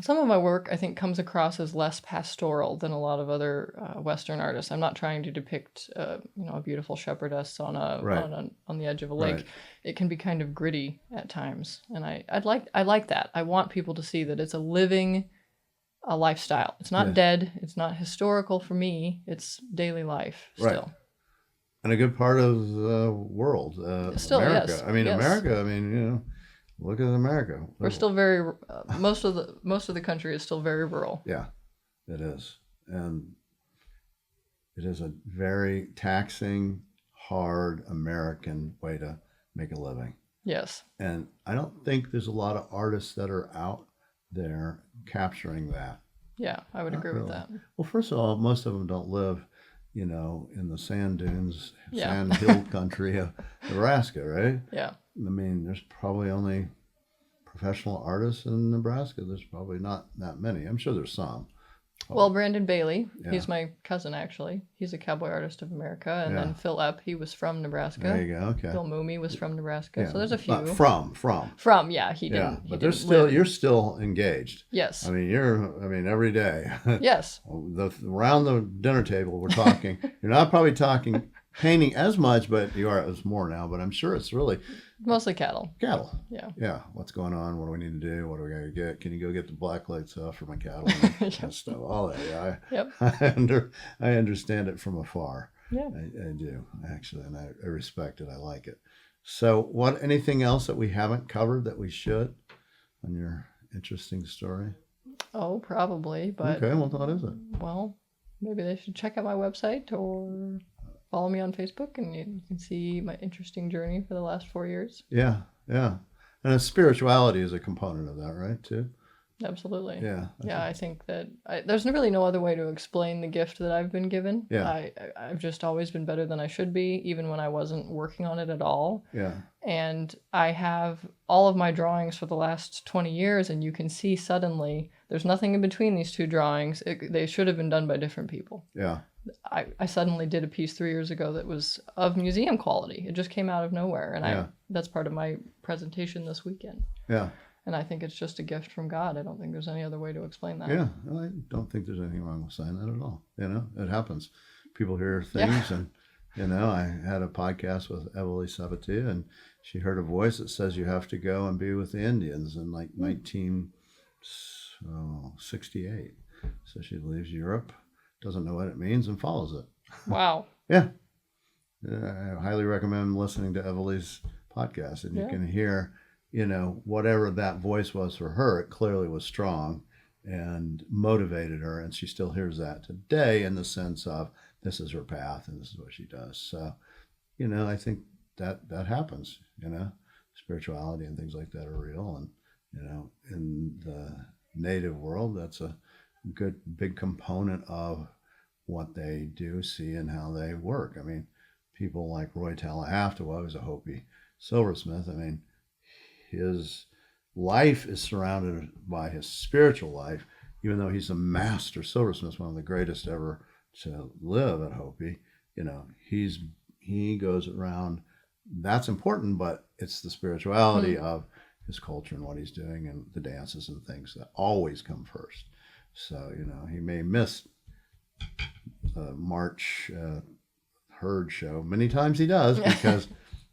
Some of my work, I think, comes across as less pastoral than a lot of other Western artists. I'm not trying to depict, a beautiful shepherdess on the edge of a lake. Right. It can be kind of gritty at times, and I like that. I want people to see that it's a lifestyle. It's not dead. It's not historical for me. It's daily life still. Right. And a good part of the world, Still, America. yes. I mean, Yes. America. Look at America. We're still very most of the country is still very rural. Yeah, it is, and it is a very taxing, hard American way to make a living. Yes. And I don't think there's a lot of artists that are out there capturing that. Yeah, I would agree with that. Well, first of all, most of them don't live, in the sand dunes, Yeah. sand hill country of Nebraska, right? Yeah. I mean, there's probably only professional artists in Nebraska. There's probably not that many. I'm sure there's some. Well, Brandon Bailey, he's my cousin actually. He's a cowboy artist of America. And then Phil Epp, he was from Nebraska. There you go. Okay. Bill Mooney was from Nebraska. Yeah. So there's a few. From. He didn't. But he there's didn't still live. you're still engaged. Yes. I mean, every day. Yes. Around the dinner table, we're talking. You're not probably talking painting as much, but you are. It's more now. But I'm sure it's really Mostly cattle. cattle. Yeah. Yeah. What's going on? What do we need to do? What do we got to get? Can you go get the black light stuff for my cattle? And stuff. All that. Yeah. Yep. I understand it from afar. Yeah. I do actually, and I respect it. I like it. So, anything else that we haven't covered that we should on your interesting story? Oh, probably. But Okay. Well, what is it? well, maybe they should check out my website or follow me on Facebook, and you can see my interesting journey for the last 4 years. Yeah. And spirituality is a component of that, right? Too. Absolutely. Yeah. I think that there's really no other way to explain the gift that I've been given. Yeah. I've just always been better than I should be, even when I wasn't working on it at all. Yeah. And I have all of my drawings for the last 20 years, and you can see suddenly there's nothing in between these two drawings. They should have been done by different people. Yeah. I suddenly did a piece 3 years ago that was of museum quality. It just came out of nowhere, and that's part of my presentation this weekend. Yeah. And I think it's just a gift from God. I don't think there's any other way to explain that. Yeah. I don't think there's anything wrong with saying that at all. It happens. People hear things, and I had a podcast with Emily Sabatia, and she heard a voice that says you have to go and be with the Indians in like 1968. So she leaves Europe, doesn't know what it means, and follows it. Wow. Yeah. I highly recommend listening to Emily's podcast, and you can hear, whatever that voice was for her, it clearly was strong and motivated her. And she still hears that today in the sense of this is her path and this is what she does. So I think that happens. Spirituality and things like that are real, and in the native world, that's a good big component of what they do, see, and how they work. I mean, people like Roy Talahaftawa, who's a Hopi silversmith. I mean, his life is surrounded by his spiritual life, even though he's a master silversmith, one of the greatest ever to live at Hopi. He goes around. That's important, but it's the spirituality of his culture and what he's doing and the dances and things that always come first. So he may miss the March herd show many times. He does because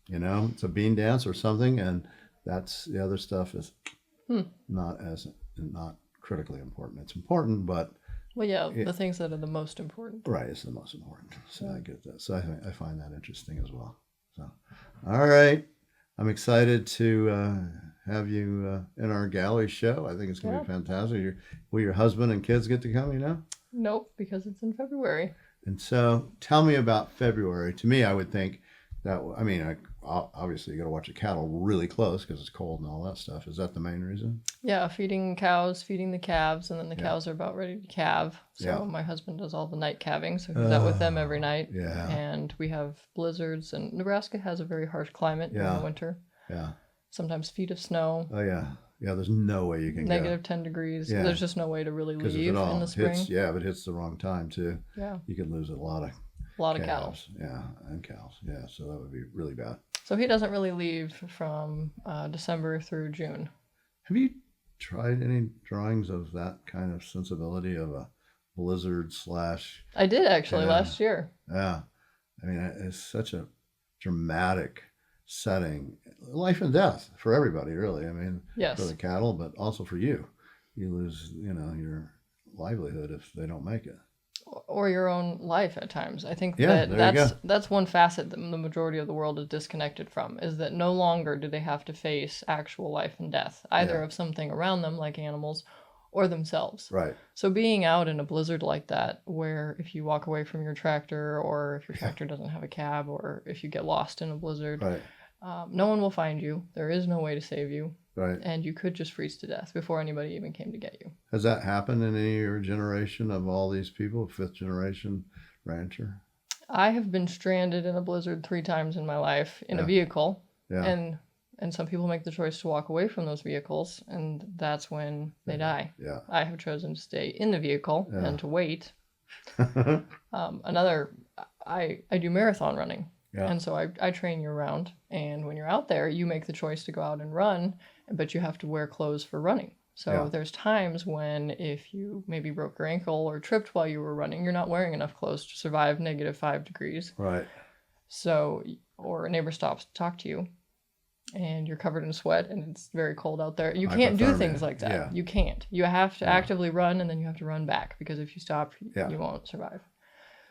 it's a bean dance or something, and that's the other stuff is not critically important. It's important, but the things that are the most important. Right, it's the most important. So I get that. So I find that interesting as well. So, all right, I'm excited to have you in our gallery show. I think it's going to be fantastic. Will your husband and kids get to come? Nope, because it's in February. And so, tell me about February. To me, I would think that obviously you got to watch the cattle really close because it's cold and all that stuff. Is that the main reason? Yeah, feeding cows, feeding the calves, and then the cows are about ready to calve. So my husband does all the night calving, so he's out with them every night. Yeah. And we have blizzards, and Nebraska has a very harsh climate in the winter. Yeah. Sometimes feet of snow. Oh yeah. Yeah, there's no way you can negative 10 degrees. Yeah. There's just no way to really leave in the spring. If it hits the wrong time too. Yeah. You could lose a lot of cattle. Yeah, and cows. Yeah, so that would be really bad. So he doesn't really leave from December through June. Have you tried any drawings of that kind of sensibility of a blizzard / I did actually last year. Yeah. I mean, it's such a dramatic setting, life and death for everybody, really. I mean, for the cattle, but also for you. You lose, your livelihood if they don't make it. Or your own life at times. I think that's one facet that the majority of the world is disconnected from, is that no longer do they have to face actual life and death, either of something around them, like animals, or themselves. Right. So being out in a blizzard like that, where if you walk away from your tractor, or if your tractor doesn't have a cab, or if you get lost in a blizzard, no one will find you. There is no way to save you. Right. And you could just freeze to death before anybody even came to get you. Has that happened in any of your generation of all these people, 5th generation rancher? I have been stranded in a blizzard 3 times in my life in a vehicle. Yeah. And some people make the choice to walk away from those vehicles, and that's when they die. Yeah. I have chosen to stay in the vehicle and to wait. I do marathon running. Yeah. And so I train year round. And when you're out there, you make the choice to go out and run, but you have to wear clothes for running. So there's times when if you maybe broke your ankle or tripped while you were running, you're not wearing enough clothes to survive -5 degrees. Right. So, or a neighbor stops to talk to you and you're covered in sweat and it's very cold out there. You can't do things like that. Yeah. You can't. You have to actively run, and then you have to run back, because if you stop, you won't survive.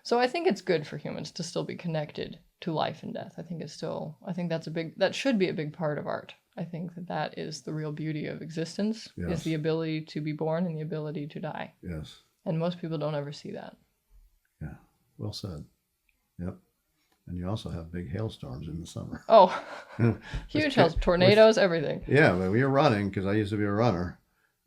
So I think it's good for humans to still be connected to life and death. I think that should be a big part of art. I think that is the real beauty of existence, is the ability to be born and the ability to die. Yes. And most people don't ever see that. Yeah. Well said. Yep. And you also have big hailstorms in the summer. Oh, huge tornadoes, everything. Yeah, but we were running, because I used to be a runner.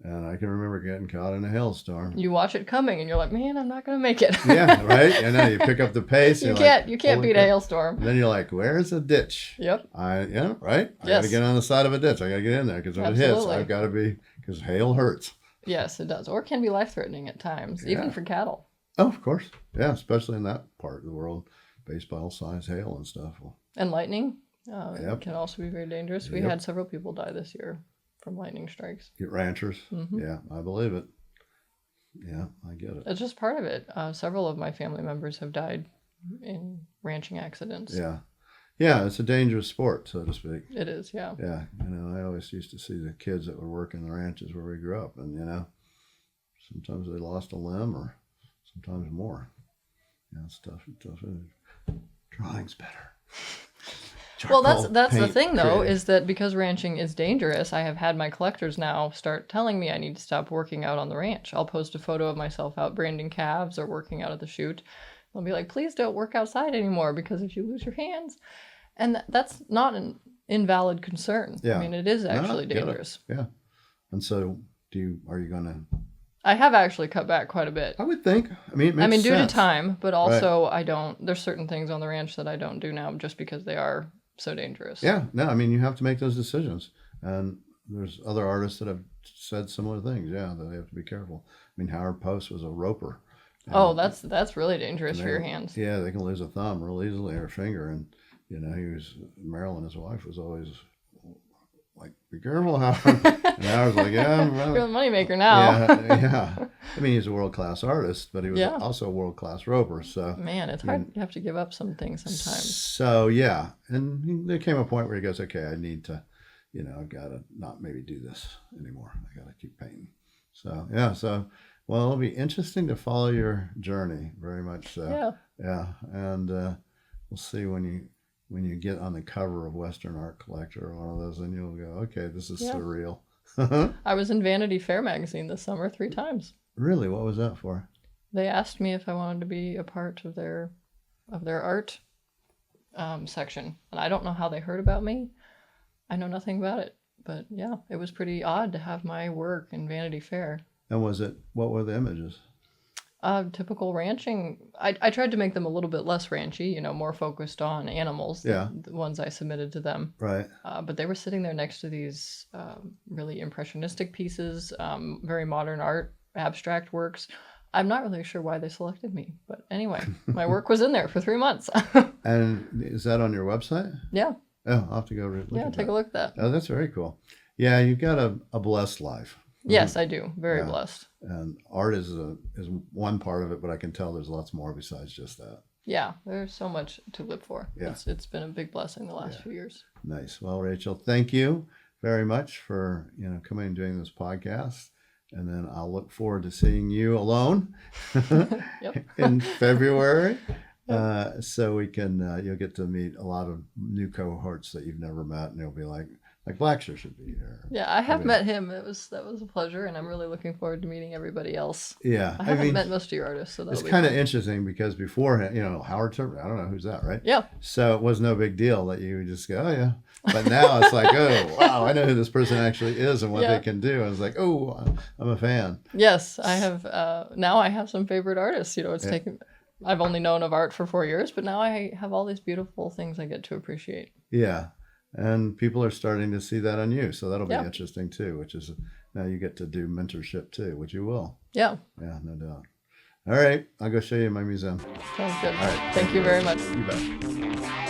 And I can remember getting caught in a hailstorm. You watch it coming, and you're like, "Man, I'm not going to make it." Yeah, right. And then you pick up the pace. You can't beat a hailstorm. And then you're like, "Where's a ditch?" Yep. Right. Yes. I got to get on the side of a ditch. I got to get in there, because if it hits, I've got to be, because hail hurts. Yes, it does, or it can be life-threatening at times, even for cattle. Oh, of course. Yeah, especially in that part of the world, baseball-sized hail and stuff. And lightning can also be very dangerous. We had several people die this year from lightning strikes. Get ranchers. Mm-hmm. Yeah, I believe it. Yeah, I get it. It's just part of it. Several of my family members have died in ranching accidents. Yeah. Yeah, it's a dangerous sport, so to speak. It is, yeah. Yeah, I always used to see the kids that would work in the ranches where we grew up, and, sometimes they lost a limb or sometimes more. Yeah, it's tough. Drawing's better. Well, that's the thing, though, is that because ranching is dangerous, I have had my collectors now start telling me I need to stop working out on the ranch. I'll post a photo of myself out branding calves or working out at the chute, They'll be like, please don't work outside anymore because if you lose your hands. And that's not an invalid concern. Yeah. I mean, it is No, actually get it. dangerous. Yeah. And so are you going to? I have actually cut back quite a bit. I would think. I mean, it makes due to sense. time, but also there's certain things on the ranch that I don't do now just because they are so dangerous. Yeah. No, I mean, you have to make those decisions. And there's other artists that have said similar things. Yeah, that they have to be careful. I mean, Howard Post was a roper. Oh, that's really dangerous for your hands. Yeah, they can lose a thumb real easily or a finger. And, he was, Marilyn, his wife, was always like, be careful, Howard. And Howard's like, yeah. You're the moneymaker now. Yeah. I mean, he's a world-class artist, but he was also a world-class roper. So man, it's hard. You have to give up some things sometimes. So, yeah. And there came a point where he goes, okay, I need to, I've got to not maybe do this anymore. I got to keep painting. So, yeah. So, well, it'll be interesting to follow your journey, very much so. Yeah. Yeah. And we'll see when you get on the cover of Western Art Collector or one of those, and you'll go, okay, this is surreal. I was in Vanity Fair magazine this summer 3 times. Really? What was that for? They asked me if I wanted to be a part of their art section, and I don't know how they heard about me. I know nothing about it, but yeah, it was pretty odd to have my work in Vanity Fair. And what were the images? Typical ranching. I tried to make them a little bit less ranchy, more focused on animals. Yeah. The ones I submitted to them. Right. But they were sitting there next to these really impressionistic pieces, very modern art, abstract works. I'm not really sure why they selected me, but anyway, my work was in there for 3 months. And is that on your website? Yeah. Oh, I'll have to go look at take a look at that. Oh, that's very cool. Yeah, you've got a blessed life. Yes, I do. Very blessed. And art is one part of it, but I can tell there's lots more besides just that. Yeah, there's so much to live for. Yeah. It's been a big blessing the last few years. Nice. Well, Rachel, thank you very much for coming and doing this podcast. And then I'll look forward to seeing you alone in February. So we can you'll get to meet a lot of new cohorts that you've never met, and you'll be like Blackshear should be here. Yeah, I have met him. That was a pleasure, and I'm really looking forward to meeting everybody else. Yeah, I haven't met most of your artists, so it's kind of interesting because beforehand, Howard Turner, I don't know who's that, right? Yeah. So it was no big deal that you would just go, oh yeah. But now it's like, oh wow, I know who this person actually is and what they can do. And it's like, oh, I'm a fan. Yes, I have. Now I have some favorite artists. It's taken. I've only known of art for 4 years, but now I have all these beautiful things I get to appreciate. Yeah. And people are starting to see that on you. So that'll be interesting too, which is now you get to do mentorship too, which you will. Yeah. Yeah, no doubt. All right. I'll go show you my museum. Sounds good. All right. Thank you very much. You bet.